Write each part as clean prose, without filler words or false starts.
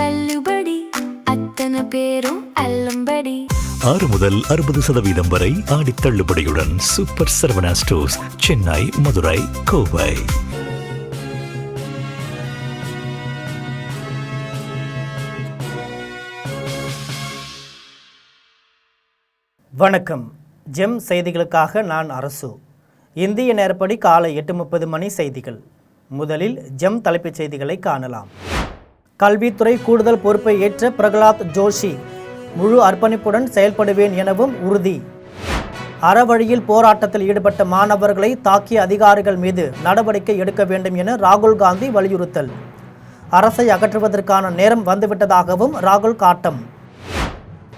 தள்ளுபடி, அத்தனை பேரும் அல்லும்படி. 6 முதல் 60% வரை ஆடி தள்ளுபடியுடன் சூப்பர் சரவணா ஸ்டோர்ஸ், சென்னை, மதுரை, கோவை. வணக்கம். ஜெம் செய்திகளுக்காக நான் அரசு. இந்திய நேரப்படி காலை 8:30 மணி செய்திகள். முதலில் ஜெம் தலைப்புச் செய்திகளை காணலாம். கல்வித்துறை கூடுதல் பொறுப்பை ஏற்ற பிரகலாத் ஜோஷி, முழு அர்ப்பணிப்புடன் செயல்படுவேன் எனவும் உறுதி. அறவழியில் போராட்டத்தில் ஈடுபட்ட மாணவர்களை தாக்கிய அதிகாரிகள் மீது நடவடிக்கை எடுக்க வேண்டும் என ராகுல் காந்தி வலியுறுத்தல். அரசை அகற்றுவதற்கான நேரம் வந்துவிட்டதாகவும் ராகுல் காட்டம்.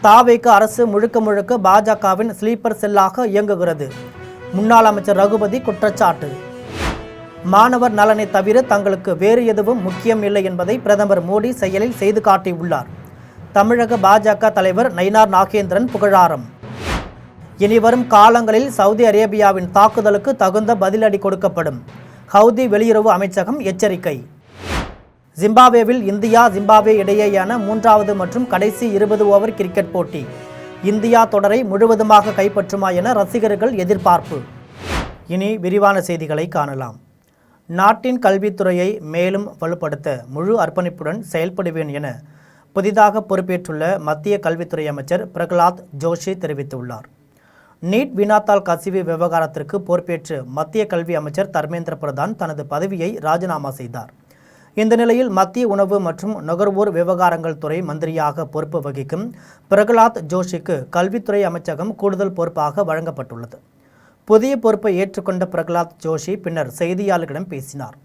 தாவேக அரசு முழுக்க முழுக்க பாஜகவின் ஸ்லீப்பர் செல்லாக இயங்குகிறது. முன்னாள் அமைச்சர் ரகுபதி குற்றச்சாட்டு. மாணவர் நலனை தவிர தங்களுக்கு வேறு எதுவும் முக்கியம் இல்லை என்பதை பிரதமர் மோடி செயலில் செய்து காட்டியுள்ளார். தமிழக பாஜக தலைவர் நயினார் நாகேந்திரன் புகழாரம். இனிவரும் காலங்களில் சவுதி அரேபியாவின் தாக்குதலுக்கு தகுந்த பதிலடி கொடுக்கப்படும். ஹவுதி வெளியுறவு அமைச்சகம் எச்சரிக்கை. ஜிம்பாப்வேவில் இந்தியா ஜிம்பாப்வே இடையேயான 3வது மற்றும் கடைசி 20 ஓவர் கிரிக்கெட் போட்டி. இந்தியா தொடரை முழுவதுமாக கைப்பற்றுமா என ரசிகர்கள் எதிர்பார்ப்பு. இனி விரிவான செய்திகளை காணலாம். நாட்டின் கல்வித்துறையை மேலும் வலுப்படுத்த முழு அர்ப்பணிப்புடன் செயல்படுவேன் என புதிதாக பொறுப்பேற்றுள்ள மத்திய கல்வித்துறை அமைச்சர் பிரகலாத் ஜோஷி தெரிவித்துள்ளார். நீட் வினாத்தாள் கசிவு விவகாரத்திற்கு பொறுப்பேற்று மத்திய கல்வி அமைச்சர் தர்மேந்திர பிரதான் தனது பதவியை ராஜினாமா செய்தார். இந்த நிலையில் மத்திய உணவு மற்றும் நுகர்வோர் விவகாரங்கள் துறை மந்திரியாக பொறுப்பு வகிக்கும் பிரகலாத் ஜோஷிக்கு கல்வித்துறை அமைச்சகம் கூடுதல் பொறுப்பாக வழங்கப்பட்டுள்ளது. புதிய பொறுப்பை ஏற்றுக்கொண்ட பிரகலாத் ஜோஷி பின்னர் செய்தியாளர்களிடம் பேசினார்.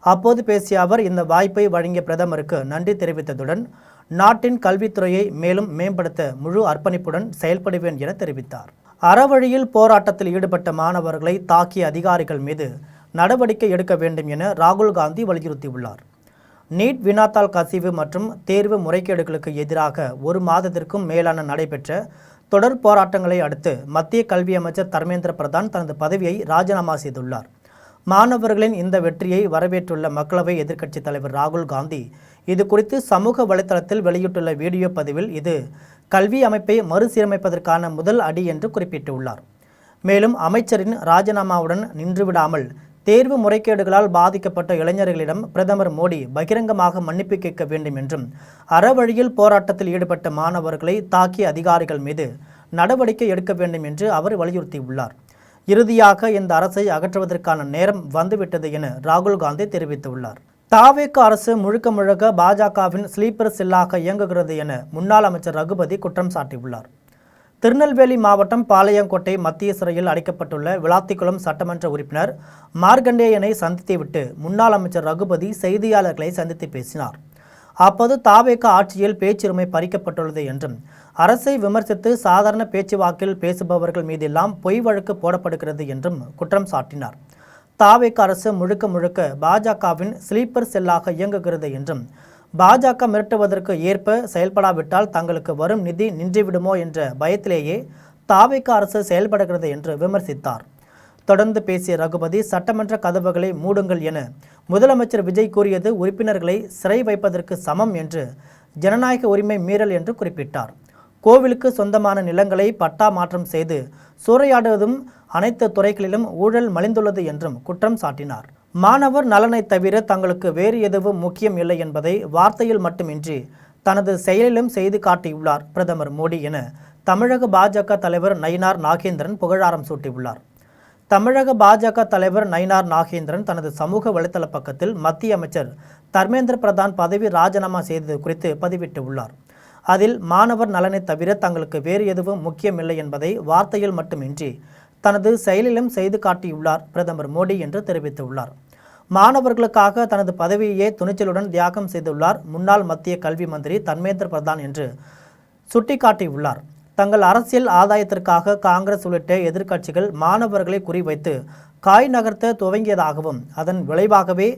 அப்போது பேசிய அவர் இந்த வாய்ப்பை வழங்கிய பிரதமருக்கு நன்றி தெரிவித்ததுடன் நாட்டின் கல்வித்துறையை மேலும் மேம்படுத்த முழு அர்ப்பணிப்புடன் செயல்படுவேன் என தெரிவித்தார். அறவழியில் போராட்டத்தில் ஈடுபட்ட மாணவர்களை தாக்கிய அதிகாரிகள் மீது நடவடிக்கை எடுக்க வேண்டும் என ராகுல் காந்தி வலியுறுத்தியுள்ளார். நீட் வினாத்தாள் கசிவு மற்றும் தேர்வு முறைகேடுகளுக்கு எதிராக 1 மாதத்திற்கும் மேலான நடைபெற்ற தொடர் போராட்டங்களை அடுத்து மத்திய கல்வி அமைச்சர் தர்மேந்திர பிரதான் தனது பதவியை ராஜினாமா செய்துள்ளார். மாணவர்களின் இந்த வெற்றியை வரவேற்றுள்ள மக்களவை எதிர்க்கட்சித் தலைவர் ராகுல் காந்தி இது குறித்து சமூக வலைதளத்தில் வெளியிட்டுள்ள வீடியோ பதிவில் இது கல்வி அமைப்பை மறுசீரமைப்பதற்கான முதல் அடி என்று குறிப்பிட்டுள்ளார். மேலும் அமைச்சரின் ராஜினாமாவுடன் நின்றுவிடாமல் தேர்வு முறைகேடுகளால் பாதிக்கப்பட்ட இளைஞர்களிடம் பிரதமர் மோடி பகிரங்கமாக மன்னிப்பு கேட்க வேண்டும் என்றும் அறவழியில் போராட்டத்தில் ஈடுபட்ட மாணவர்களை தாக்கிய அதிகாரிகள் மீது நடவடிக்கை எடுக்க வேண்டும் என்று அவர் வலியுறுத்தியுள்ளார். இறுதியாக இந்த அரசை அகற்றுவதற்கான நேரம் வந்துவிட்டது என ராகுல் காந்தி தெரிவித்துள்ளார். தாவேக அரசு முழுக்க முழுக்க பாஜகவின் ஸ்லீப்பர் செல்லாக இயங்குகிறது என முன்னாள் அமைச்சர் ரகுபதி குற்றம் சாட்டியுள்ளார். திருநெல்வேலி மாவட்டம் பாளையங்கோட்டை மத்திய சிறையில் அடைக்கப்பட்டுள்ள விளாத்திக்குளம் சட்டமன்ற உறுப்பினர் மார்கண்டேயனை சந்தித்துவிட்டு முன்னாள் அமைச்சர் ரகுபதி செய்தியாளர்களை சந்தித்து பேசினார். அப்போது தாவேக ஆட்சியில் பேச்சுரிமை பறிக்கப்பட்டுள்ளது என்றும் அரசை விமர்சித்து சாதாரண பேச்சுவாக்கில் பேசுபவர்கள் மீதெல்லாம் பொய் வழக்கு போடப்படுகிறது என்றும் குற்றம் சாட்டினார். தாவேக அரசு முழுக்க முழுக்க பாஜகவின் ஸ்லீப்பர் செல்லாக இயங்குகிறது என்றும் பாஜக மிரட்டுவதற்கு ஏற்ப செயல்படாவிட்டால் தங்களுக்கு வரும் நிதி நின்றுவிடுமோ என்ற பயத்திலேயே தாவேக அரசு செயல்படுகிறது என்று விமர்சித்தார். தொடர்ந்து பேசிய ரகுபதி சட்டமன்ற கதவுகளை மூடுங்கள் என முதலமைச்சர் விஜய் கூறியது உறுப்பினர்களை சிறை வைப்பதற்கு சமம் என்று ஜனநாயக உரிமை மீறல் என்று குறிப்பிட்டார். கோவிலுக்கு சொந்தமான நிலங்களை பட்டா மாற்றம் செய்து சூறையாடுவதும் அனைத்து துறைகளிலும் ஊழல் மலிந்துள்ளது என்றும் குற்றம் சாட்டினார். மாணவர் நலனை தவிர தங்களுக்கு வேறு எதுவும் முக்கியம் இல்லை என்பதை வார்த்தையில் மட்டுமின்றி தனது செயலிலும் செய்து காட்டியுள்ளார் பிரதமர் மோடி என தமிழக பாஜக தலைவர் நயினார் நாகேந்திரன் புகழாரம் சூட்டியுள்ளார். தமிழக பாஜக தலைவர் நயினார் நாகேந்திரன் தனது சமூக வலைதள பக்கத்தில் மத்திய அமைச்சர் தர்மேந்திர பிரதான் பதவி ராஜினாமா செய்தது குறித்து பதிவிட்டுள்ளார். அதில் மாணவர் நலனை தவிர தங்களுக்கு வேறு எதுவும் முக்கியமில்லை என்பதை வார்த்தையில் மட்டுமின்றி தனது செயலிலும் செய்து காட்டியுள்ளார் பிரதமர் மோடி என்று தெரிவித்துள்ளார். மாணவர்களுக்காக தனது பதவியையே துணிச்சலுடன் தியாகம் செய்துள்ளார் முன்னாள் மத்திய கல்வி மந்திரி தர்மேந்திர பிரதான் என்று சுட்டிக்காட்டியுள்ளார். தங்கள் அரசியல் ஆதாயத்திற்காக காங்கிரஸ் உள்ளிட்ட எதிர்க்கட்சிகள் மாணவர்களை குறிவைத்து காய் நகர்த்த துவங்கியதாகவும் அதன் விளைவாகவே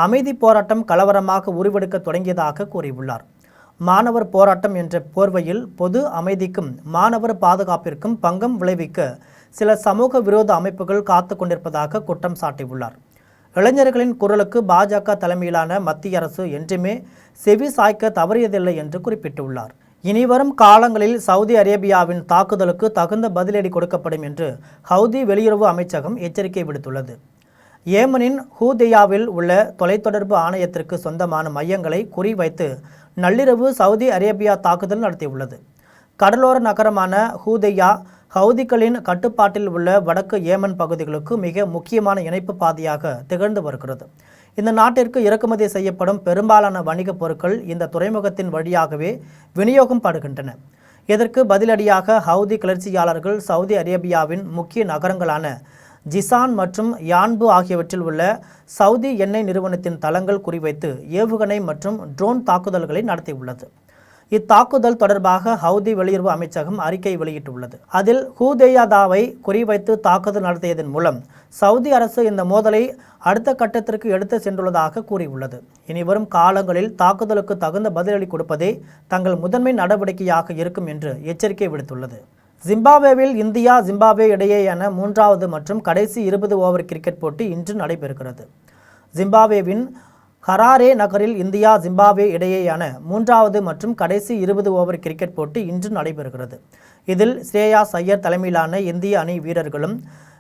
அமைதி போராட்டம் கலவரமாக உருவெடுக்க தொடங்கியதாக கூறியுள்ளார். மாணவர் போராட்டம் என்ற போர்வையில் பொது அமைதிக்கும் மாணவர் பாதுகாப்பிற்கும் பங்கம் விளைவிக்க சில சமூக விரோத அமைப்புகள் காத்து கொண்டிருப்பதாக குற்றம் சாட்டியுள்ளார். இளைஞர்களின் குரலுக்கு பாஜக தலைமையிலான மத்திய அரசு என்றுமே செவி சாய்க்க தவறியதில்லை என்று குறிப்பிட்டுள்ளார். இனிவரும் காலங்களில் சவுதி அரேபியாவின் தாக்குதலுக்கு தகுந்த பதிலடி கொடுக்கப்படும் என்று ஹவுதி வெளியுறவு அமைச்சகம் எச்சரிக்கை விடுத்துள்ளது. ஏமனின் ஹூதேயாவில் உள்ள தொலைத்தொடர்பு ஆணையத்திற்கு சொந்தமான மையங்களை குறிவைத்து நள்ளிரவு சவுதி அரேபியா தாக்குதல் நடத்தியுள்ளது. கடலோர நகரமான ஹூதேயா ஹவுதிகளின் கட்டுப்பாட்டில் உள்ள வடக்கு ஏமன் பகுதிகளுக்கு மிக முக்கியமான இணைப்பு பாதையாக திகழ்ந்து வருகிறது. இந்த நாட்டிற்கு இறக்குமதி செய்யப்படும் பெரும்பாலான வணிகப் பொருட்கள் இந்த துறைமுகத்தின் வழியாகவே விநியோகம் படுகின்றன. இதற்கு பதிலடியாக ஹவுதி கிளர்ச்சியாளர்கள் சவுதி அரேபியாவின் முக்கிய நகரங்களான ஜிசான் மற்றும் யான்பு ஆகியவற்றில் உள்ள சவுதி எண்ணெய் நிறுவனத்தின் தளங்கள் குறிவைத்து ஏவுகணை மற்றும் ட்ரோன் தாக்குதல்களை நடத்தியுள்ளது. இத்தாக்குதல் தொடர்பாக ஹவுதி வெளியுறவு அமைச்சகம் அறிக்கை வெளியிட்டுள்ளது. அதில் ஹூதேயாதாவை குறிவைத்து தாக்குதல் நடத்தியதன் மூலம் சவுதி அரசு இந்த மோதலை அடுத்த கட்டத்திற்கு எடுத்து சென்றுள்ளதாக கூறியுள்ளது. இனிவரும் காலங்களில் தாக்குதலுக்கு தகுந்த பதிலடி கொடுப்பதே தங்கள் முதன்மை நடவடிக்கையாக இருக்கும் என்று எச்சரிக்கை விடுத்துள்ளது. ஜிம்பாப்வேவில் இந்தியா ஜிம்பாப்வே இடையேயான 3வது மற்றும் கடைசி 20 ஓவர் கிரிக்கெட் போட்டி இன்று நடைபெறுகிறது. ஜிம்பாப்வேவின் ஹராரே நகரில் இந்தியா ஜிம்பாப்வே இடையேயான 3வது மற்றும் கடைசி 20 ஓவர் கிரிக்கெட் போட்டி இன்று நடைபெறுகிறது. இதில் ஸ்ரேயாஸ் ஐயர் தலைமையிலான இந்திய அணி வீரர்களும்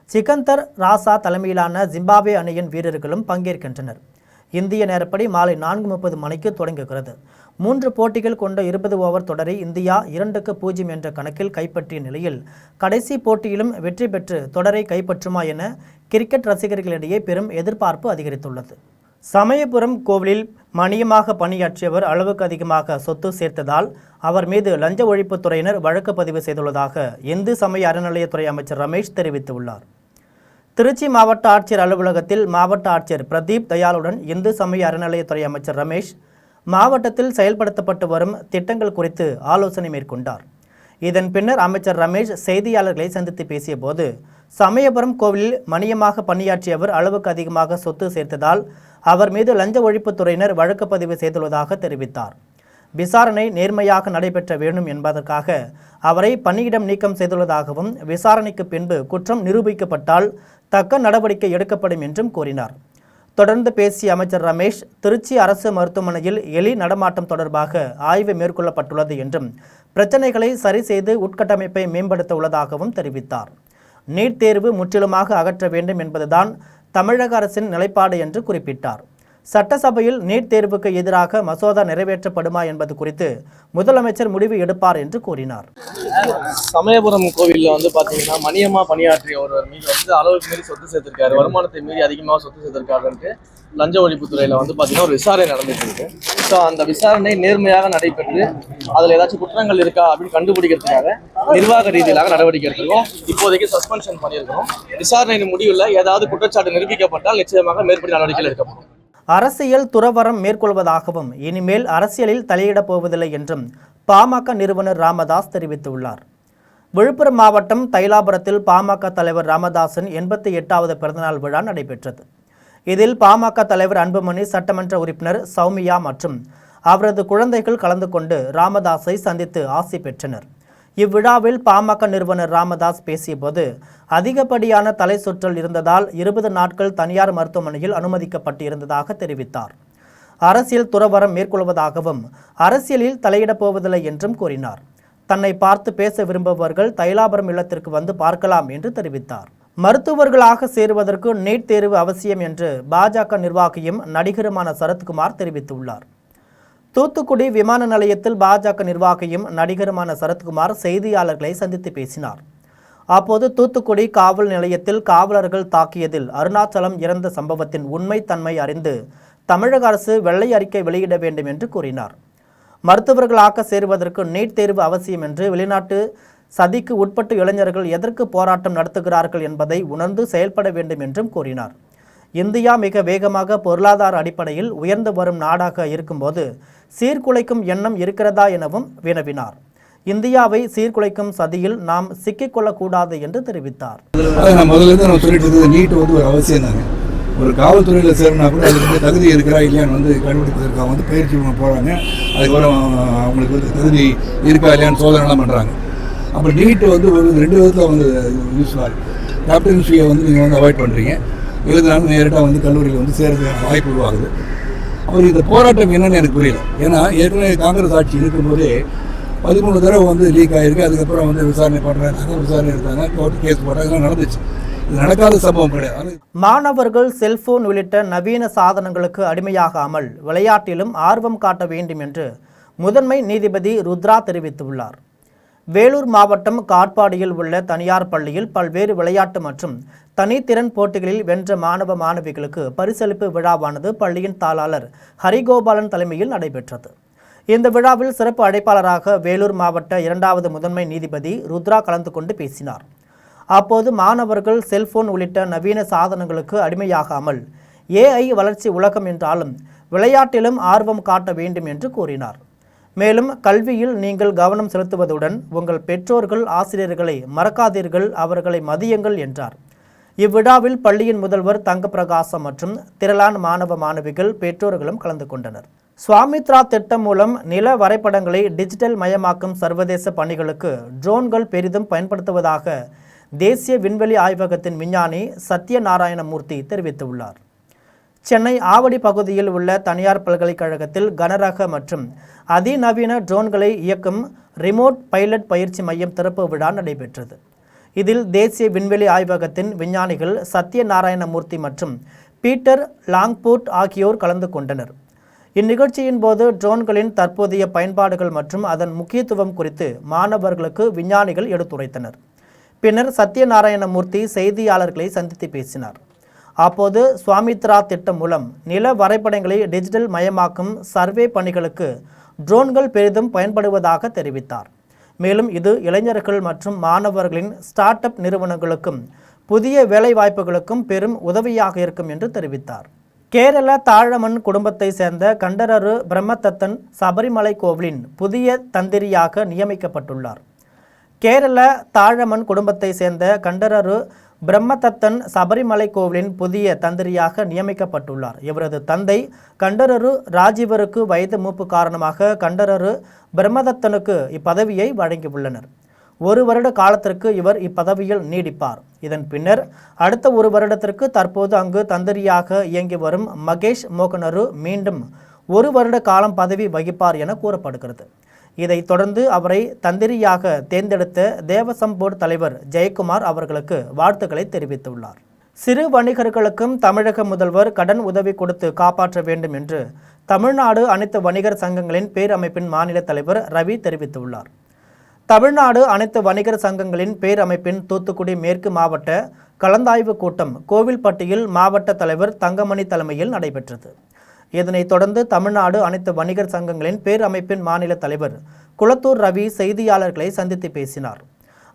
சிக்கந்தர் ராசா தலைமையிலான ஜிம்பாப்வே அணியின் வீரர்களும் பங்கேற்கின்றனர். இந்திய நேரப்படி மாலை 4:30 மணிக்கு தொடங்குகிறது. 3 போட்டிகள் கொண்ட 20 ஓவர் தொடரை இந்தியா 2-0 என்ற கணக்கில் கைப்பற்றிய நிலையில் கடைசி போட்டியிலும் வெற்றி பெற்று தொடரை கைப்பற்றுமா என கிரிக்கெட் ரசிகர்களிடையே பெரும் எதிர்பார்ப்பு அதிகரித்துள்ளது. சமயபுரம் கோவிலில் மணியமாக பணியாற்றியவர் அளவுக்கு அதிகமாக சொத்து சேர்த்ததால் அவர் மீது லஞ்ச ஒழிப்புத்துறையினர் வழக்கு பதிவு செய்துள்ளதாக இந்து சமய அறநிலையத்துறை அமைச்சர் ரமேஷ் தெரிவித்துள்ளார். திருச்சி மாவட்ட ஆட்சியர் அலுவலகத்தில் மாவட்ட ஆட்சியர் பிரதீப் தயாளுடன் இந்து சமய அறநிலையத்துறை அமைச்சர் ரமேஷ் மாவட்டத்தில் செயல்படுத்தப்பட்டு வரும் திட்டங்கள் குறித்து ஆலோசனை மேற்கொண்டார். இதன் பின்னர் அமைச்சர் ரமேஷ் செய்தியாளர்களை சந்தித்து பேசிய போது, சமயபுரம் கோவிலில் மணியமாக பணியாற்றியவர் அளவுக்கு அதிகமாக சொத்து சேர்த்ததால் அவர் மீது லஞ்ச ஒழிப்புத்துறையினர் வழக்கு பதிவு செய்துள்ளதாக தெரிவித்தார். விசாரணை நேர்மையாக நடைபெற்ற வேண்டும் என்பதற்காக அவரை பணியிடம் நீக்கம் செய்துள்ளதாகவும் விசாரணைக்கு பின்பு குற்றம் நிரூபிக்கப்பட்டால் தக்க நடவடிக்கை எடுக்கப்படும் என்றும் கூறினார். தொடர்ந்து பேசிய அமைச்சர் ரமேஷ், திருச்சி அரசு மருத்துவமனையில் எலி நடமாட்டம் தொடர்பாக ஆய்வு மேற்கொள்ளப்பட்டுள்ளது என்றும் பிரச்சனைகளை சரி செய்து உட்கட்டமைப்பை மேம்படுத்த உள்ளதாகவும் தெரிவித்தார். நீட் தேர்வு முற்றிலுமாக அகற்ற வேண்டும் என்பதுதான் தமிழக அரசின் நிலைப்பாடு என்று குறிப்பிட்டார். சட்டசபையில் நீட் தேர்வுக்கு எதிராக மசோதா நிறைவேற்றப்படுமா என்பது குறித்து முதலமைச்சர் முடிவு எடுப்பார் என்று கூறினார். சமயபுரம் கோவிலில் பார்த்தீங்கன்னா மணியமா பணியாற்றிய ஒருவர் மீது அளவுக்கு மீறி சொத்து சேர்த்திருக்காரு, வருமானத்தை மீறி அதிகமாக சொத்து சேர்த்திருக்காருன்ட்டு லஞ்ச ஒழிப்புத்துறையில் பார்த்தீங்கன்னா ஒரு விசாரணை நடந்துட்டு இருக்கு. ஸோ அந்த விசாரணை நேர்மையாக நடைபெற்று அதில் ஏதாச்சும் குற்றங்கள் இருக்கா அப்படின்னு கண்டுபிடிக்கிறதுக்காக நிர்வாக ரீதியிலாக நடவடிக்கை எடுத்திருக்கோம். இப்போதைக்கு சஸ்பென்ஷன் பண்ணியிருக்கிறோம். விசாரணையின் முடிவில் ஏதாவது குற்றச்சாட்டு நிரூபிக்கப்பட்டால் நிச்சயமாக மேற்படி நடவடிக்கைகள் எடுக்கப்படும். அரசியல் துறவரம் மேற்கொள்வதாகவும் இனிமேல் அரசியலில் தலையிடப் போவதில்லை என்றும் பாமக நிறுவனர் ராமதாஸ் தெரிவித்துள்ளார். விழுப்புரம் மாவட்டம் தைலாபுரத்தில் பாமக தலைவர் ராமதாஸின் 88வது பிறந்தநாள் விழா நடைபெற்றது. இதில் பாமக தலைவர் அன்புமணி, சட்டமன்ற உறுப்பினர் சௌமியா மற்றும் அவரது குழந்தைகள் கலந்து கொண்டு ராமதாஸை சந்தித்து ஆசி பெற்றனர். இவ்விழாவில் பாமக நிறுவனர் ராமதாஸ் பேசியபோது, அதிகப்படியான தலை சுற்றல் இருந்ததால் 20 நாட்கள் தனியார் மருத்துவமனையில் அனுமதிக்கப்பட்டு இருந்ததாக தெரிவித்தார். அரசியல் துறவரம் மேற்கொள்வதாகவும் அரசியலில் தலையிடப் போவதில்லை என்றும் கூறினார். தன்னை பார்த்து பேச விரும்புபவர்கள் தைலாபுரம் இல்லத்திற்கு வந்து பார்க்கலாம் என்று தெரிவித்தார். மருத்துவர்களாக சேருவதற்கு நீட் தேர்வு அவசியம் என்று பாஜக நிர்வாகியும் நடிகருமான சரத்குமார் தெரிவித்துள்ளார். தூத்துக்குடி விமான நிலையத்தில் பாஜக நிர்வாகியும் நடிகருமான சரத்குமார் செய்தியாளர்களை சந்தித்து பேசினார். அப்போது தூத்துக்குடி காவல் நிலையத்தில் காவலர்கள் தாக்கியதில் அருணாச்சலம் இறந்த சம்பவத்தின் உண்மை தன்மை அறிந்து தமிழக அரசு வெள்ளை அறிக்கை வெளியிட வேண்டும் என்று கூறினார். மருத்துவர்களாக சேருவதற்கு நீட் தேர்வு அவசியம் என்று வெளிநாட்டு சதிக்கு உட்பட்டு இளைஞர்கள் எதற்கு போராட்டம் நடத்துகிறார்கள் என்பதை உணர்ந்து செயல்பட வேண்டும் என்றும் கூறினார். இந்தியா மிக வேகமாக பொருளாதார அடிப்படையில் உயர்ந்து வரும் நாடாக இருக்கும்போது சீர்குலைக்கும் எண்ணம் இருக்கிறதா எனவும் வினவினார். இந்தியாவை சீர்குலைக்கும் சதியில் நாம் சிக்கிக்கொள்ளக்கூடாது என்று தெரிவித்தார். முதல்ல சொல்லிட்டு நீட் ஒரு அவசியம் தாங்க. ஒரு காவல்துறையில் சேரணும்னா கூட அதுக்கு தகுதி இருக்கிறா இல்லையான்னு கண்டுபிடிப்பதற்காக பயிற்சி போகிறாங்க. அதுக்கப்புறம் அவங்களுக்கு தகுதி இருக்கா இல்லையான்னு சோதனைலாம் பண்ணுறாங்க. அப்புறம் நீட் ஒரு 2 விதத்தில் யூஸ்ஃபுல்லாக கேப்டன்சியை நீங்கள் அவாய்ட் பண்ணுறீங்க. எழுதினாலும் நேரடியாக வந்து கல்லூரியில் வந்து சேர்றதுக்கான வாய்ப்பு உருவாகுது. அவர் இந்த போராட்டம் என்னன்னு எனக்கு புரியல. ஏன்னா ஏற்கனவே காங்கிரஸ் ஆட்சி இருக்கும்போதே 13 தடவை வந்து லீக் ஆகிருக்கு. அதுக்கப்புறம் வந்து விசாரணை பண்ணுறாங்க, விசாரணை எடுத்தாங்க, கோர்ட்டு கேஸ் போட்டாங்க, இதெல்லாம் நடந்துச்சு. இது நடக்காத சம்பவம் கிடையாது. மாணவர்கள் செல்போன் உள்ளிட்ட நவீன சாதனங்களுக்கு அடிமையாகாமல் விளையாட்டிலும் ஆர்வம் காட்ட வேண்டும் என்று முதன்மை நீதிபதி ருத்ரா தெரிவித்துள்ளார். வேலூர் மாவட்டம் காட்பாடியில் உள்ள தனியார் பள்ளியில் பல்வேறு விளையாட்டு மற்றும் தனித்திறன் போட்டிகளில் வென்ற மாணவ மாணவிகளுக்கு பரிசளிப்பு விழாவானது பள்ளியின் தாளாளர் ஹரிகோபாலன் தலைமையில் நடைபெற்றது. இந்த விழாவில் சிறப்பு அழைப்பாளராக வேலூர் மாவட்ட 2வது முதன்மை நீதிபதி ருத்ரா கலந்து கொண்டு பேசினார். அப்போது மாணவர்கள் செல்போன் உள்ளிட்ட நவீன சாதனங்களுக்கு அடிமையாகாமல் AI வளர்ச்சி உலகம் என்றாலும் விளையாட்டிலும் ஆர்வம் காட்ட வேண்டும் என்று கூறினார். மேலும் கல்வியில் நீங்கள் கவனம் செலுத்துவதுடன் உங்கள் பெற்றோர்கள் ஆசிரியர்களை மறக்காதீர்கள், அவர்களை மதியுங்கள் என்றார். இவ்விழாவில் பள்ளியின் முதல்வர் தங்கப்பிரகாசம் மற்றும் திரளான மாணவ மாணவிகள் பெற்றோர்களும் கலந்து கொண்டனர். சுவாமித்ரா திட்டம் மூலம் நில வரைபடங்களை டிஜிட்டல் மயமாக்கும் சர்வதேச பணிகளுக்கு ட்ரோன்கள் பெரிதும் பயன்படுத்துவதாக தேசிய விண்வெளி ஆய்வகத்தின் விஞ்ஞானி சத்யநாராயணமூர்த்தி தெரிவித்துள்ளார். சென்னை ஆவடி பகுதியில் உள்ள தனியார் பல்கலைக்கழகத்தில் கனரக மற்றும் அதிநவீன ட்ரோன்களை இயக்கும் ரிமோட் பைலட் பயிற்சி மையம் திறப்பு விழா நடைபெற்றது. இதில் தேசிய விண்வெளி ஆய்வகத்தின் விஞ்ஞானிகள் சத்யநாராயணமூர்த்தி மற்றும் பீட்டர் லாங்போர்ட் ஆகியோர் கலந்து கொண்டனர். இந்நிகழ்ச்சியின் போது ட்ரோன்களின் தற்போதைய பயன்பாடுகள் மற்றும் அதன் முக்கியத்துவம் குறித்து மாணவர்களுக்கு விஞ்ஞானிகள் எடுத்துரைத்தனர். பின்னர் சத்யநாராயணமூர்த்தி செய்தியாளர்களை சந்தித்து பேசினார். அப்போது சுவாமித்ரா திட்டம் மூலம் நில வரைபடங்களை டிஜிட்டல் மயமாக்கும் சர்வே பணிகளுக்கு ட்ரோன்கள் பெரிதும் பயன்படுவதாக தெரிவித்தார். மேலும் இது இளைஞர்கள் மற்றும் மாணவர்களின் ஸ்டார்ட் அப் நிறுவனங்களுக்கும் புதிய வேலைவாய்ப்புகளுக்கும் பெரும் உதவியாக இருக்கும் என்று தெரிவித்தார். கேரள தாழமண் குடும்பத்தை சேர்ந்த கண்டரரு பிரம்மதத்தன் சபரிமலை கோவிலின் புதிய தந்திரியாக நியமிக்கப்பட்டுள்ளார். கேரள தாழமண் குடும்பத்தை சேர்ந்த கண்டரரு பிரம்மதத்தன் சபரிமலை கோவிலின் புதிய தந்திரியாக நியமிக்கப்பட்டுள்ளார். இவரது தந்தை கண்டரரு ராஜீவருக்கு வயது மூப்பு காரணமாக கண்டரரு பிரம்மதத்தனுக்கு இப்பதவியை வழங்கியுள்ளனர். 1 வருட காலத்திற்கு இவர் இப்பதவியில் நீடிப்பார். இதன் பின்னர் அடுத்த 1 வருடத்திற்கு தற்போது அங்கு தந்திரியாக இயங்கி வரும் மகேஷ் மோகனரு மீண்டும் 1 வருட காலம் பதவி வகிப்பார் என கூறப்படுகிறது. இதைத் தொடர்ந்து அவரை தந்திரியாக தேர்ந்தெடுத்த தேவசம் போர்டு தலைவர் ஜெயக்குமார் அவர்களுக்கு வாழ்த்துக்களை தெரிவித்துள்ளார். சிறு வணிகர்களுக்கும் தமிழக முதல்வர் கடன் உதவி கொடுத்து காப்பாற்ற வேண்டும் என்று தமிழ்நாடு அனைத்து வணிகர் சங்கங்களின் பேரமைப்பின் மாநில தலைவர் ரவி தெரிவித்துள்ளார். தமிழ்நாடு அனைத்து வணிகர் சங்கங்களின் பேரமைப்பின் தூத்துக்குடி மேற்கு மாவட்ட கலந்தாய்வு கூட்டம் கோவில்பட்டியில் மாவட்ட தலைவர் தங்கமணி தலைமையில் நடைபெற்றது. இதனைத் தொடர்ந்து தமிழ்நாடு அனைத்து வணிகர் சங்கங்களின் பேரமைப்பின் மாநில தலைவர் குளத்தூர் ரவி செய்தியாளர்களை சந்தித்து பேசினார்.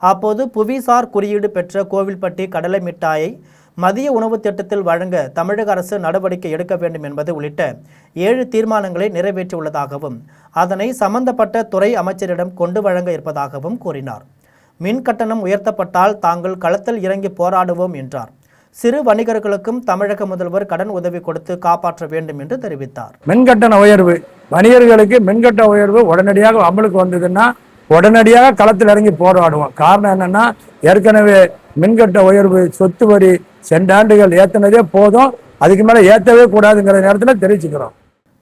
அப்போது புவிசார் குறியீடு பெற்ற கோவில்பட்டி கடலை மிட்டாயை மதிய உணவு திட்டத்தில் வழங்க தமிழக அரசு நடவடிக்கை எடுக்க வேண்டும் என்பது உள்ளிட்ட 7 தீர்மானங்களை நிறைவேற்றியுள்ளதாகவும் அதனை சம்பந்தப்பட்ட துறை அமைச்சரிடம் கொண்டு வழங்க இருப்பதாகவும் கூறினார். மின் கட்டணம் உயர்த்தப்பட்டால் தாங்கள் களத்தில் இறங்கி போராடுவோம் என்றார். சிறு வணிகர்களுக்கும் தமிழக முதல்வர் கடன் உதவி கொடுத்து காப்பாற்ற வேண்டும் என்று தெரிவித்தார். மின்கட்டண உயர்வு, வணிகர்களுக்கு மின்கட்டண உயர்வு உடனடியாக அமலுக்கு வந்ததுன்னா உடனடியாக களத்தில் இறங்கி போராடுவோம். காரணம் என்னன்னா, ஏற்கனவே மின்கட்ட உயர்வு சொத்து வரி சென்ற ஆண்டுகள் ஏற்றினதே போதும், அதுக்கு மேலே ஏற்றவே கூடாதுங்கிற நேரத்தில் தெரிவிச்சுக்கிறோம்.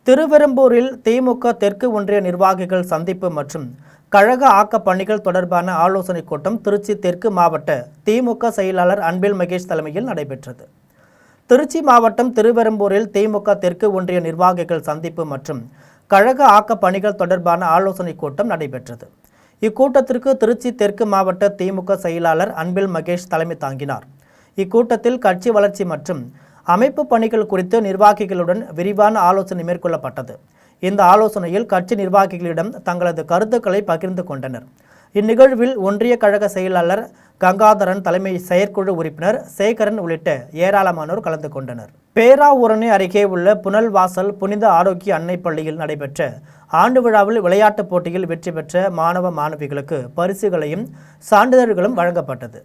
திருவெரும்பூரில் திமுக தெற்கு ஒன்றிய நிர்வாகிகள் சந்திப்பு மற்றும் கழக ஆக்க பணிகள் தொடர்பான ஆலோசனை கூட்டம் திருச்சி தெற்கு மாவட்ட திமுக செயலாளர் அன்பில் மகேஷ் தலைமையில் நடைபெற்றது. திருச்சி மாவட்டம் திருவெரும்பூரில் திமுக தெற்கு ஒன்றிய நிர்வாகிகள் சந்திப்பு மற்றும் கழக ஆக்க பணிகள் தொடர்பான ஆலோசனை கூட்டம் நடைபெற்றது. இக்கூட்டத்திற்கு திருச்சி தெற்கு மாவட்ட திமுக செயலாளர் அன்பில் மகேஷ் தலைமை தாங்கினார். இக்கூட்டத்தில் கட்சி வளர்ச்சி மற்றும் அமைப்பு பணிகள் குறித்து நிர்வாகிகளுடன் விரிவான ஆலோசனை மேற்கொள்ளப்பட்டது. இந்த ஆலோசனையில் கட்சி நிர்வாகிகளிடம் தங்களது கருத்துக்களை பகிர்ந்து கொண்டனர். இந்நிகழ்வில் ஒன்றிய கழக செயலாளர் கங்காதரன், தலைமை செயற்குழு உறுப்பினர் சேகரன் உள்ளிட்ட ஏராளமானோர் கலந்து கொண்டனர். பேராவூரணி அருகே உள்ள புனல்வாசல் புனித ஆரோக்கிய அன்னை பள்ளியில் நடைபெற்ற ஆண்டு விழாவில் விளையாட்டுப் போட்டியில் வெற்றி பெற்ற மாணவ மாணவிகளுக்கு பரிசுகளையும் சான்றிதழ்களும் வழங்கப்பட்டது.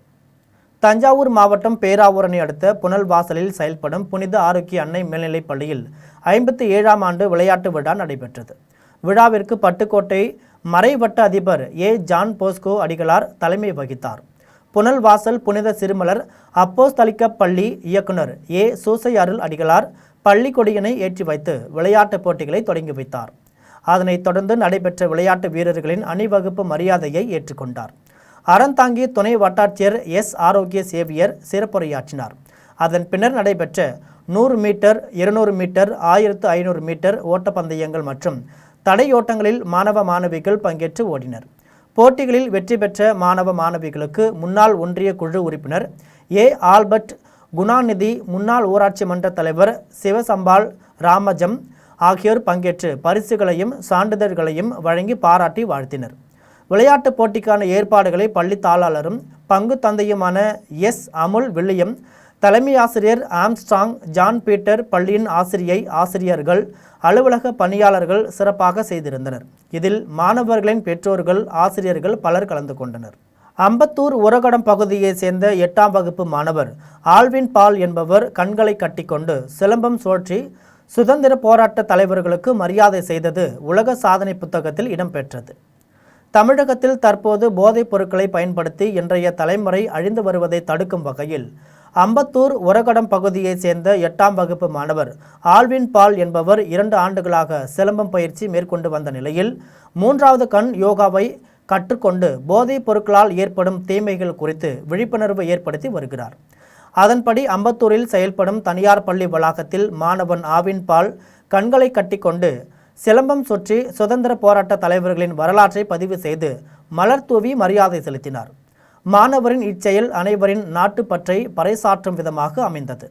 தஞ்சாவூர் மாவட்டம் பேராவூரணி அடுத்த புனல்வாசலில் செயல்படும் புனித ஆரோக்கிய அன்னை மேல்நிலைப் பள்ளியில் 57ஆம் ஆண்டு விளையாட்டு விழா நடைபெற்றது. விழாவிற்கு பட்டுக்கோட்டை மறைவட்ட அதிபர் ஜான் போஸ்கோ அடிகளார் தலைமை வகித்தார். புனல்வாசல் புனித சிறுமலர் அப்போஸ்தலிக்க பள்ளி இயக்குனர் ஏ சூசை அருள் அடிகளார் பள்ளி கொடியினை ஏற்றி வைத்து விளையாட்டுப் போட்டிகளை தொடங்கி வைத்தார். அதனைத் தொடர்ந்து நடைபெற்ற விளையாட்டு வீரர்களின் அணிவகுப்பு மரியாதையை ஏற்றுக்கொண்டார். அறந்தாங்கி துணை வட்டாட்சியர் எஸ் ஆரோக்கிய சேவியர் சிறப்புரையாற்றினார். அதன் பின்னர் நடைபெற்ற 100 மீட்டர், 200 மீட்டர், 1500 மீட்டர் ஓட்டப்பந்தயங்கள் மற்றும் தடையோட்டங்களில் மாணவ மாணவிகள் பங்கேற்று ஓடினர். போட்டிகளில் வெற்றி பெற்ற மாணவ மாணவிகளுக்கு முன்னாள் ஒன்றிய குழு உறுப்பினர் ஏ ஆல்பர்ட், குணாநிதி, முன்னாள் ஊராட்சி மன்ற தலைவர் சிவசம்பாள் ராமஜம் ஆகியோர் பங்கேற்று பரிசுகளையும் சான்றிதழ்களையும் வழங்கி பாராட்டி வாழ்த்தினர். விளையாட்டுப் போட்டிக்கான ஏற்பாடுகளை பள்ளி தாளாளரும் பங்கு தந்தையுமான எஸ் அமுல் வில்லியம், தலைமை ஆசிரியர் ஆம்ஸ்ட்ராங், ஜான் பீட்டர், பள்ளியின் ஆசிரியர்கள், அலுவலக பணியாளர்கள் சிறப்பாக செய்திருந்தனர். இதில் மாணவர்களின் பெற்றோர்கள், ஆசிரியர்கள் பலர் கலந்து கொண்டனர். அம்பத்தூர் உரகடம் பகுதியை சேர்ந்த 8ஆம் வகுப்பு மாணவர் ஆல்வின் பால் என்பவர் கண்களை கட்டிக்கொண்டு சிலம்பம் சுழற்றி சுதந்திர போராட்ட தலைவர்களுக்கு மரியாதை செய்தது உலக சாதனை புத்தகத்தில் இடம்பெற்றது. தமிழகத்தில் தற்போது போதைப் பொருட்களை பயன்படுத்தி இன்றைய தலைமுறை அழிந்து வருவதை தடுக்கும் வகையில் அம்பத்தூர் உரகடம் பகுதியை சேர்ந்த 8ஆம் வகுப்பு மாணவர் ஆல்வின் பால் என்பவர் 2 ஆண்டுகளாக சிலம்பம் பயிற்சி மேற்கொண்டு வந்த நிலையில் 3வது கண் யோகாவை கற்றுக்கொண்டு போதைப் பொருட்களால் ஏற்படும் தீமைகள் குறித்து விழிப்புணர்வு ஏற்படுத்தி வருகிறார். அதன்படி அம்பத்தூரில் செயல்படும் தனியார் பள்ளி வளாகத்தில் மாணவன் ஆவின் பால் கண்களை கட்டிக்கொண்டு சிலம்பம் சுற்றி சுதந்திர போராட்ட தலைவர்களின் வரலாற்றை பதிவு செய்து மலர் தூவி மரியாதை செலுத்தினார். மாணவரின் இச்செயல் அனைவரின் நாட்டுப்பற்றை பறைசாற்றும் விதமாக அமைந்தது.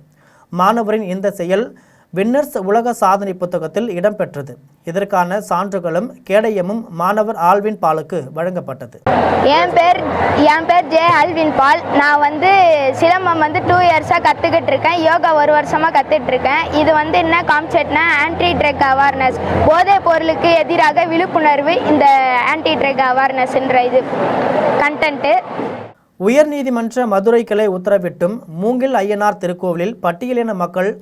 மாணவரின் இந்த செயல் வின்னர்ஸ் உலக சாதனை புத்தகத்தில் இடம்பெற்றது. இதற்கான சான்றுகளும் கேடயமும் மாணவர் ஆல்வின் பாலுக்கு வழங்கப்பட்டது. என் பேர் ஜே ஆல்வின் பால். நான் சிலம்பம் 2 இயர்ஸாக கற்றுக்கிட்டு இருக்கேன். யோகா 1 வருஷமாக கற்றுட்டு இருக்கேன். இது என்ன கான்செப்ட்னா ஆன்டி ட்ரக் அவேர்னஸ், போதைப் பொருளுக்கு எதிராக விழிப்புணர்வு. இந்த ஆன்டி ட்ரக் அவேர்னஸ்ன்ற இது கண்டென்ட்டு. உயர்நீதிமன்ற மதுரை கிளை உத்தரவிட்டும் மூங்கில் ஐயனார் திருக்கோவிலில் பட்டியலின மக்கள்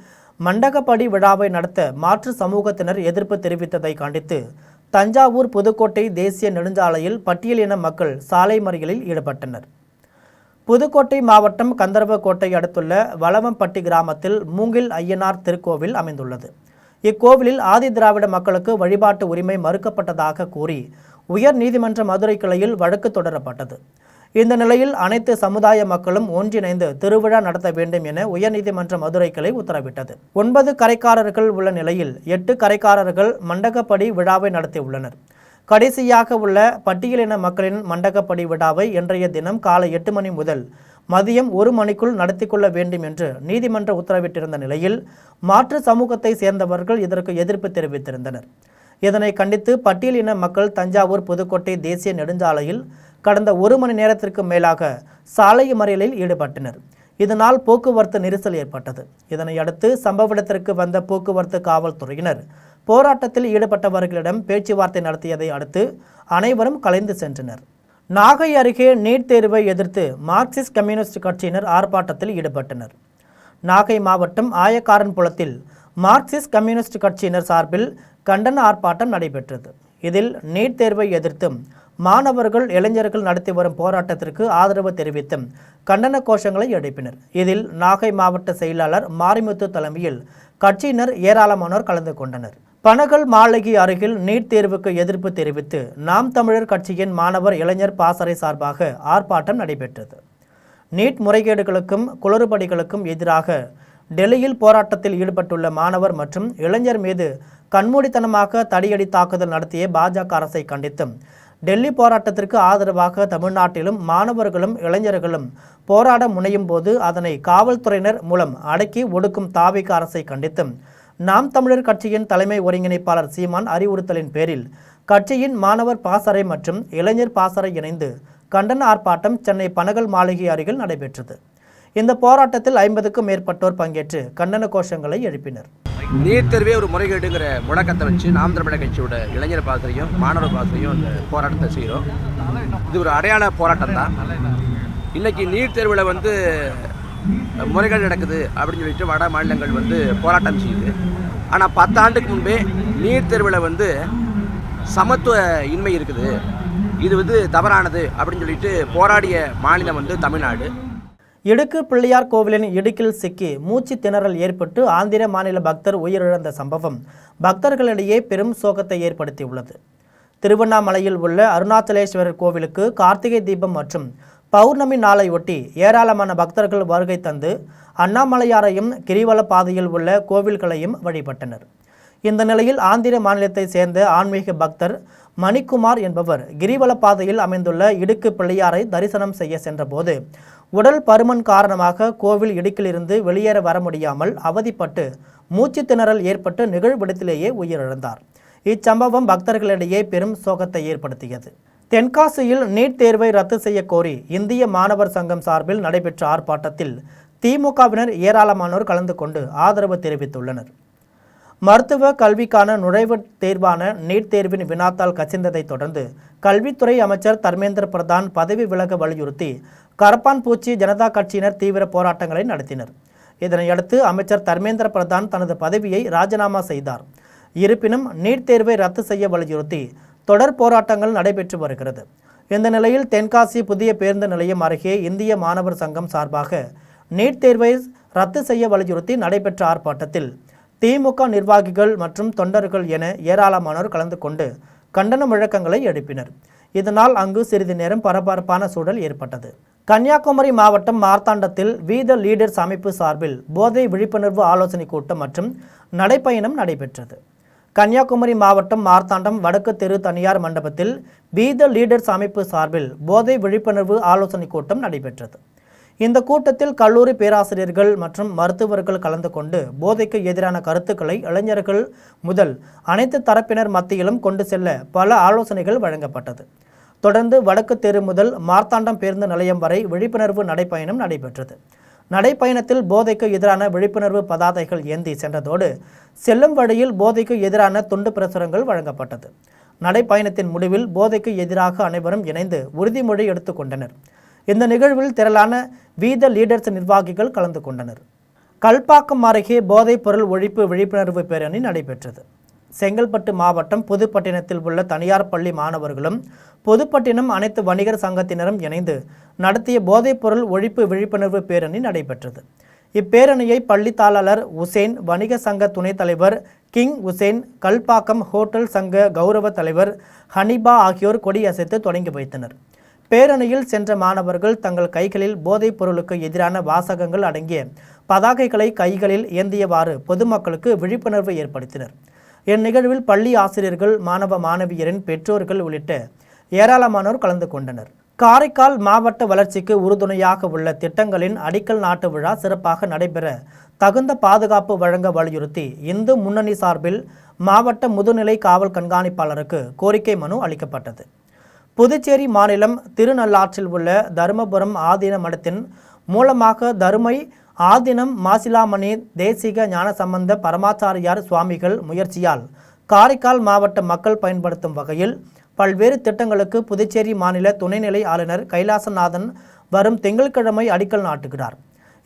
மண்டகப்படி விழாவை நடத்த மாற்று சமூகத்தினர் எதிர்ப்பு தெரிவித்ததை கண்டித்து தஞ்சாவூர் புதுக்கோட்டை தேசிய நெடுஞ்சாலையில் பட்டியலின மக்கள் சாலை மறியலில் ஈடுபட்டனர். புதுக்கோட்டை மாவட்டம் கந்தர்வக்கோட்டை அடுத்துள்ள வளவம்பட்டி கிராமத்தில் மூங்கில் ஐயனார் திருக்கோவில் அமைந்துள்ளது. இக்கோவிலில் ஆதி திராவிட மக்களுக்கு வழிபாட்டு உரிமை மறுக்கப்பட்டதாக கூறி உயர் நீதிமன்ற மதுரை கிளையில் வழக்கு தொடரப்பட்டது. இந்த நிலையில் அனைத்து சமுதாய மக்களும் ஒன்றிணைந்து திருவிழா நடத்த வேண்டும் என உயர்நீதிமன்ற மதுரை கிளை உத்தரவிட்டது. 9 கரைக்காரர்கள் உள்ள நிலையில் 8 கரைக்காரர்கள் மண்டகப்படி விழாவை நடத்தியுள்ளனர். கடைசியாக உள்ள பட்டியலின மக்களின் மண்டகப்படி விழாவை இன்றைய தினம் காலை 8 மணி முதல் மதியம் 1 மணிக்குள் நடத்தி கொள்ள வேண்டும் என்று நீதிமன்ற உத்தரவிட்டிருந்த நிலையில் மாற்று சமூகத்தை சேர்ந்தவர்கள் இதற்கு எதிர்ப்பு தெரிவித்திருந்தனர். இதனை கண்டித்து பட்டியலின மக்கள் தஞ்சாவூர் புதுக்கோட்டை தேசிய நெடுஞ்சாலையில் கடந்த 1 மணி நேரத்திற்கு மேலாக சாலை மறியலில் ஈடுபட்டனர். இதனால் போக்குவரத்து நெரிசல் ஏற்பட்டது. இதனை அடுத்து சம்பவ இடத்திற்கு வந்த போக்குவரத்து காவல்துறையினர் போராட்டத்தில் ஈடுபட்டவர்களிடம் பேச்சுவார்த்தை நடத்தியதை அடுத்து அனைவரும் கலைந்து சென்றனர். நாகை அருகே நீட் தேர்வை எதிர்த்து மார்க்சிஸ்ட் கம்யூனிஸ்ட் கட்சியினர் ஆர்ப்பாட்டத்தில் ஈடுபட்டனர். நாகை மாவட்டம் ஆயக்காரன்புலத்தில் மார்க்சிஸ்ட் கம்யூனிஸ்ட் கட்சியினர் சார்பில் கண்டன ஆர்ப்பாட்டம் நடைபெற்றது. இதில் நீட் தேர்வை எதிர்த்தும் மாணவர்கள், இளைஞர்கள் நடத்தி வரும் போராட்டத்திற்கு ஆதரவு தெரிவித்தும் கண்டன கோஷங்களை எழுப்பினர். இதில் நாகை மாவட்ட செயலாளர் மாரிமுத்து தலைமையில் கட்சியினர் ஏராளமானோர் கலந்து கொண்டனர். பனகல் மாளிகை அருகில் நீட் தேர்வுக்கு எதிர்ப்பு தெரிவித்து நாம் தமிழர் கட்சியின் மாணவர் இளைஞர் பாசறை சார்பாக ஆர்ப்பாட்டம் நடைபெற்றது. நீட் முறைகேடுகளுக்கும் குளறுபடிகளுக்கும் எதிராக டெல்லியில் போராட்டத்தில் ஈடுபட்டுள்ள மாணவர் மற்றும் இளைஞர் மீது கண்மூடித்தனமாக தடியடி தாக்குதல் நடத்திய பாஜக அரசை கண்டித்தும் டெல்லி போராட்டத்திற்கு ஆதரவாக தமிழ்நாட்டிலும் மாணவர்களும் இளைஞர்களும் போராட முனையும் போது அதனை காவல்துறையினர் மூலம் அடக்கி ஒடுக்கும் தாவிக அரசை கண்டித்தும் நாம் தமிழர் கட்சியின் தலைமை ஒருங்கிணைப்பாளர் சீமான் அறிவுறுத்தலின் பேரில் கட்சியின் மாணவர் பாசறை மற்றும் இளைஞர் பாசறை இணைந்து கண்டன ஆர்ப்பாட்டம் சென்னை பனகல் மாளிகை அருகில் நடைபெற்றது. இந்த போராட்டத்தில் 50க்கும் மேற்பட்டோர் பங்கேற்று கண்டன கோஷங்களை எழுப்பினர். நீட் தேர்வே ஒரு முறைகேடுங்கிற முழக்கத்தை வச்சு நாம் தமிழர் கட்சியோட இளைஞர் பாசறையும் மாணவர் பாசறையும் இந்த போராட்டத்தை செய்கிறோம். இது ஒரு அடையாள போராட்டம் தான். இன்றைக்கி நீட் தேர்வில் முறைகேடு நடக்குது அப்படின்னு சொல்லிட்டு வட மாநிலங்கள் போராட்டம் செய்யுது. ஆனால் 10 ஆண்டுக்கு முன்பே நீட் தேர்வில் சமத்துவ இன்மை இருக்குது, இது வந்து தவறானது அப்படின்னு சொல்லிட்டு போராடிய மாநிலம் வந்து தமிழ்நாடு. இடுக்கு பிள்ளையார் கோவிலின் இடுக்கில் சிக்கி மூச்சு திணறல் ஏற்பட்டு ஆந்திர மாநில பக்தர் உயிரிழந்த சம்பவம் பக்தர்களிடையே பெரும் சோகத்தை ஏற்படுத்தியுள்ளது. திருவண்ணாமலையில் உள்ள அருணாச்சலேஸ்வரர் கோவிலுக்கு கார்த்திகை தீபம் மற்றும் பௌர்ணமி நாளையொட்டி ஏராளமான பக்தர்கள் வருகை தந்து அண்ணாமலையாரையும் கிரிவல பாதையில் உள்ள கோவில்களையும் வழிபட்டனர். இந்த நிலையில் ஆந்திர மாநிலத்தை சேர்ந்த ஆன்மீக பக்தர் மணிக்குமார் என்பவர் கிரிவல பாதையில் அமைந்துள்ள இடுக்கு பிள்ளையாரை தரிசனம் செய்ய சென்றபோது உடல் பருமன் காரணமாக கோவில் இடுக்கிலிருந்து வெளியேற வர முடியாமல் அவதிப்பட்டு மூச்சு திணறல் ஏற்பட்டு நிகழ்விடத்திலேயே உயிரிழந்தார். இச்சம்பவம் பக்தர்களிடையே பெரும் சோகத்தை ஏற்படுத்தியது. தென்காசியில் நீட் தேர்வை ரத்து செய்ய கோரி இந்திய மாணவர் சங்கம் சார்பில் நடைபெற்ற ஆர்ப்பாட்டத்தில் திமுகவினர் ஏராளமானோர் கலந்து கொண்டு ஆதரவு தெரிவித்துள்ளனர். மருத்துவ கல்விக்கான நுழைவுத் தேர்வான நீட் தேர்வின் வினாத்தாள் கசிந்ததை தொடர்ந்து கல்வித்துறை அமைச்சர் தர்மேந்திர பிரதான் பதவி விலக வலியுறுத்தி கரப்பான்பூச்சி ஜனதா கட்சியினர் தீவிர போராட்டங்களை நடத்தினர். இதனையடுத்து அமைச்சர் தர்மேந்திர பிரதான் தனது பதவியை ராஜினாமா செய்தார். இருப்பினும் நீட் தேர்வை ரத்து செய்ய வலியுறுத்தி தொடர் போராட்டங்கள் நடைபெற்று வருகிறது. இந்த நிலையில் தென்காசி புதிய பேருந்து நிலையம் அருகே இந்திய மாணவர் சங்கம் சார்பாக நீட் தேர்வை ரத்து செய்ய வலியுறுத்தி நடைபெற்ற ஆர்ப்பாட்டத்தில் திமுக நிர்வாகிகள் மற்றும் தொண்டர்கள் என ஏராளமானோர் கலந்து கொண்டு கண்டன முழக்கங்களை எழுப்பினர். இதனால் அங்கு சிறிது நேரம் பரபரப்பான சூழல் ஏற்பட்டது. கன்னியாகுமரி மாவட்டம் மார்த்தாண்டத்தில் வி த லீடர்ஸ் அமைப்பு சார்பில் போதை விழிப்புணர்வு ஆலோசனை கூட்டம் மற்றும் நடைப்பயணம் நடைபெற்றது. கன்னியாகுமரி மாவட்டம் மார்த்தாண்டம் வடக்கு தெரு தனியார் மண்டபத்தில் வி த லீடர்ஸ் அமைப்பு சார்பில் போதை விழிப்புணர்வு ஆலோசனை கூட்டம் நடைபெற்றது. இந்த கூட்டத்தில் கல்லூரி பேராசிரியர்கள் மற்றும் மருத்துவர்கள் கலந்து கொண்டு போதைக்கு எதிரான கருத்துக்களை இளைஞர்கள் முதல் அனைத்து தரப்பினர் மத்தியிலும் கொண்டு செல்ல பல ஆலோசனைகள் வழங்கப்பட்டது. தொடர்ந்து வடக்கு தெரு முதல் மார்த்தாண்டம் பேருந்து நிலையம் வரை விழிப்புணர்வு நடைப்பயணம் நடைபெற்றது. நடைப்பயணத்தில் போதைக்கு எதிரான விழிப்புணர்வு பதாதைகள் ஏந்தி சென்றதோடு செல்லும் வழியில் போதைக்கு எதிரான துண்டு பிரசுரங்கள் வழங்கப்பட்டது. நடைப்பயணத்தின் முடிவில் போதைக்கு எதிராக அனைவரும் இணைந்து உறுதிமொழி எடுத்துக்கொண்டனர். இந்த நிகழ்வில் திரளான வி த லீடர்ஸ் நிர்வாகிகள் கலந்து கொண்டனர். கல்பாக்கம் அருகே போதைப் பொருள் ஒழிப்பு விழிப்புணர்வு பேரணி நடைபெற்றது. செங்கல்பட்டு மாவட்டம் புதுப்பட்டினத்தில் உள்ள தனியார் பள்ளி மாணவர்களும் புதுப்பட்டினம் அனைத்து வணிகர் சங்கத்தினரும் இணைந்து நடத்திய போதைப் பொருள் ஒழிப்பு விழிப்புணர்வு பேரணி நடைபெற்றது. இப்பேரணியை பள்ளி தாளர் உசேன், வணிக சங்க துணைத் தலைவர் கிங் உசேன், கல்பாக்கம் ஹோட்டல் சங்க கௌரவ தலைவர் ஹனிபா ஆகியோர் கொடியசைத்து தொடங்கி வைத்தனர். பேரணியில் சென்ற மாணவர்கள் தங்கள் கைகளில் போதைப் பொருளுக்கு எதிரான வாசகங்கள் அடங்கிய பதாகைகளை கைகளில் ஏந்தியவாறு பொதுமக்களுக்கு விழிப்புணர்வு ஏற்படுத்தினர். இந்நிகழ்வில் பள்ளி ஆசிரியர்கள், மாணவ மாணவியரின் பெற்றோர்கள் உள்ளிட்ட ஏராளமானோர் கலந்து கொண்டனர். காரைக்கால் மாவட்ட வளர்ச்சிக்கு உறுதுணையாக உள்ள திட்டங்களின் அடிக்கல் நாட்டு விழா சிறப்பாக நடைபெற தகுந்த பாதுகாப்பு வழங்க வலியுறுத்தி இந்து முன்னணி சார்பில் மாவட்ட முதுநிலை காவல் கண்காணிப்பாளருக்கு கோரிக்கை மனு அளிக்கப்பட்டது. புதுச்சேரி மாநிலம் திருநள்ளாற்றில் உள்ள தருமபுரம் ஆதீன மடத்தின் மூலமாக தருமை ஆதீனம் மாசிலாமணி தேசிக ஞானசம்பந்த பரமாச்சாரியார் சுவாமிகள் முயற்சியால் காரைக்கால் மாவட்ட மக்கள் பயன்படுத்தும் வகையில் பல்வேறு திட்டங்களுக்கு புதுச்சேரி மாநில துணைநிலை ஆளுநர் கைலாசநாதன் வரும் திங்கட்கிழமை அடிக்கல் நாட்டுகிறார்.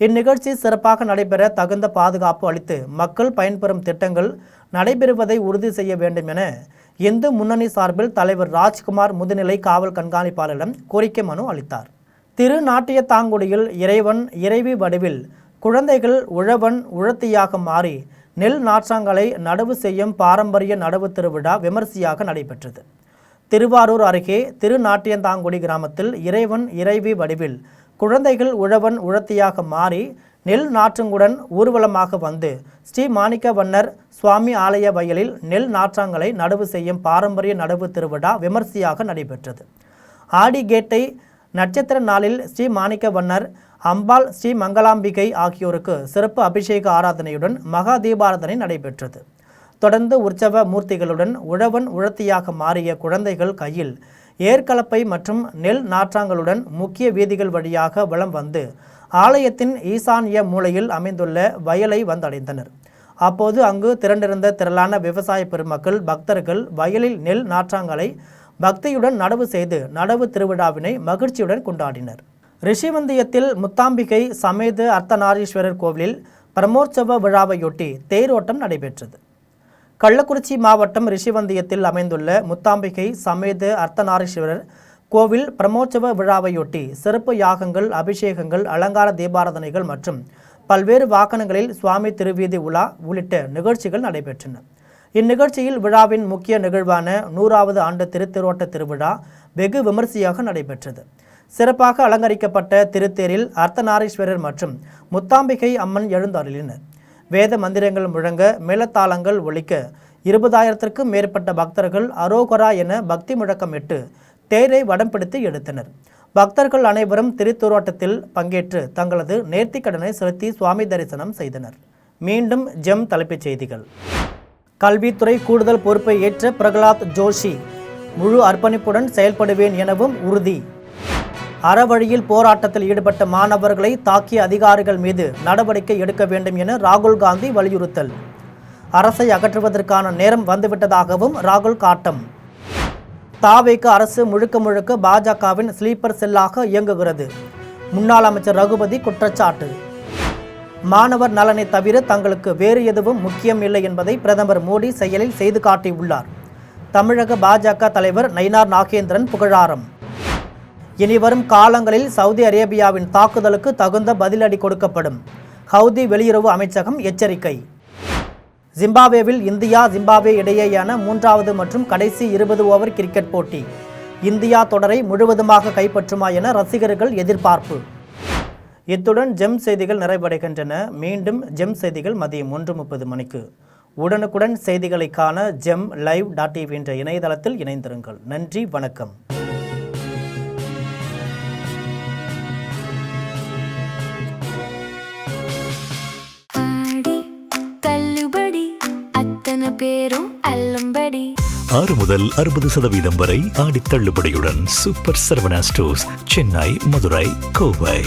இந்நிகழ்ச்சி சிறப்பாக நடைபெற தகுந்த பாதுகாப்பு அளித்து மக்கள் பயன்பெறும் திட்டங்கள் நடைபெறுவதை உறுதி செய்ய வேண்டும் என இந்து முன்னணி சார்பில் தலைவர் ராஜ்குமார் முதுநிலை காவல் கண்காணிப்பாளரிடம் கோரிக்கை மனு அளித்தார். திருநாட்டியத்தாங்குடியில் இறைவன் இறைவி வடிவில் குழந்தைகள் உழவன் உழத்தியாக மாறி நெல் நாற்றாங்கலை நடவு செய்யும் பாரம்பரிய நடவு திருவிழா விமர்சையாக நடைபெற்றது. திருவாரூர் அருகே திருநாட்டியந்தாங்குடி கிராமத்தில் இறைவன் இறைவி வடிவில் குழந்தைகள் உழவன் உழத்தியாக மாறி நெல் நாற்றுங்குடன் ஊர்வலமாக வந்து ஸ்ரீ மாணிக்க வண்ணர் சுவாமி ஆலய வயலில் நெல் நாற்றாங்கலை நடவு செய்யும் பாரம்பரிய நடவு திருவிழா விமர்சையாக நடைபெற்றது. ஆடிகேட்டை நட்சத்திர நாளில் ஸ்ரீ மாணிக்க வண்ணர், அம்பாள், ஸ்ரீ மங்களாம்பிகை ஆகியோருக்கு சிறப்பு அபிஷேக ஆராதனையுடன் மகா தீபாராதனை நடைபெற்றது. தொடர்ந்து உற்சவ மூர்த்திகளுடன் உழவன் உழத்தியாக மாறிய குழந்தைகள் கையில் ஏற்கலப்பை மற்றும் நெல் நாற்றாங்களுடன் முக்கிய வீதிகள் வழியாக வலம் வந்து ஆலயத்தின் ஈசான்ய மூலையில் அமைந்துள்ள வயலை வந்தடைந்தனர். அப்போது அங்கு திரண்டிருந்த திரளான விவசாய பெருமக்கள், பக்தர்கள் வயலில் நெல் நாற்றாங்களை பக்தியுடன் நடவு செய்து நடவு திருவிழாவினை மகிழ்ச்சியுடன் கொண்டாடினர். ரிஷிவந்தியத்தில் முத்தாம்பிகை சமேத அர்த்தநாரீஸ்வரர் கோவிலில் பிரமோற்சவ விழாவையொட்டி தேரோட்டம் நடைபெற்றது. கள்ளக்குறிச்சி மாவட்டம் ரிஷிவந்தியத்தில் அமைந்துள்ள முத்தாம்பிகை சமேத அர்த்தநாரீஸ்வரர் கோவில் பிரமோற்சவ விழாவையொட்டி சிறப்பு யாகங்கள், அபிஷேகங்கள், அலங்கார தீபாராதனைகள் மற்றும் பல்வேறு வாகனங்களில் சுவாமி திருவீதி உலா உள்ளிட்ட நிகழ்ச்சிகள் நடைபெற்றன. இந்நிகழ்ச்சியில் விழாவின் முக்கிய நிகழ்வான 100வது ஆண்டு திருத்தேரோட்ட திருவிழா வெகு விமரிசையாக நடைபெற்றது. சிறப்பாக அலங்கரிக்கப்பட்ட திருத்தேரில் அர்த்தநாரீஸ்வரர் மற்றும் முத்தாம்பிகை அம்மன் எழுந்தருளினர். வேத மந்திரங்கள் முழங்க, மேளதாளங்கள் ஒலிக்க 20,000க்கும் மேற்பட்ட பக்தர்கள் அரோகரா என பக்தி முழக்கமிட்டு தேரை வடம் பிடித்து எடுத்தனர். பக்தர்கள் அனைவரும் திருத்தேரோட்டத்தில் பங்கேற்று தங்களது நேர்த்திக்கடனை செலுத்தி சுவாமி தரிசனம் செய்தனர். மீண்டும் ஜெம் தலைப்புச் செய்திகள். கல்வித்துறை கூடுதல் பொறுப்பை ஏற்ற பிரகலாத் ஜோஷி முழு அர்ப்பணிப்புடன் செயல்படுவேன் எனவும் உறுதி. அறவழியில் போராட்டத்தில் ஈடுபட்ட மாணவர்களை தாக்கிய அதிகாரிகள் மீது நடவடிக்கை எடுக்க வேண்டும் என ராகுல் காந்தி வலியுறுத்தல். அரசை அகற்றுவதற்கான நேரம் வந்துவிட்டதாகவும் ராகுல் காட்டம். தாவேக அரசு முழுக்க முழுக்க பாஜகவின் ஸ்லீப்பர் செல்லாக இயங்குகிறது. முன்னாள் அமைச்சர் ரகுபதி குற்றச்சாட்டு. மாணவர் நலனை தவிர தங்களுக்கு வேறு எதுவும் முக்கியம் இல்லை என்பதை பிரதமர் மோடி செயலில் செய்து காட்டியுள்ளார். தமிழக பாஜக தலைவர் நயினார் நாகேந்திரன் புகழாரம். இனிவரும் காலங்களில் சவுதி அரேபியாவின் தாக்குதலுக்கு தகுந்த பதிலடி கொடுக்கப்படும். ஹவுதி வெளியுறவு அமைச்சகம் எச்சரிக்கை. ஜிம்பாப்வேவில் இந்தியா ஜிம்பாப்வே இடையேயான 3வது மற்றும் கடைசி 20 ஓவர் கிரிக்கெட் போட்டி. இந்தியா தொடரை முழுவதுமாக கைப்பற்றுமா என ரசிகர்கள் எதிர்பார்ப்பு. இத்துடன் ஜெம் செய்திகள் நிறைவடைகின்றன. மீண்டும் ஜெம் செய்திகள் மதியம் 1:30 மணிக்கு. உடனுக்குடன் செய்திகளை காண ஜெம் live.tv என்ற இணையதளத்தில் இணைந்திருங்கள். நன்றி, வணக்கம். பேரும் அல்லும்படி 6 முதல் 60% வரை ஆடி தள்ளுபடியுடன் சூப்பர் சரவணா ஸ்டோர்ஸ், சென்னை, மதுரை, கோவை.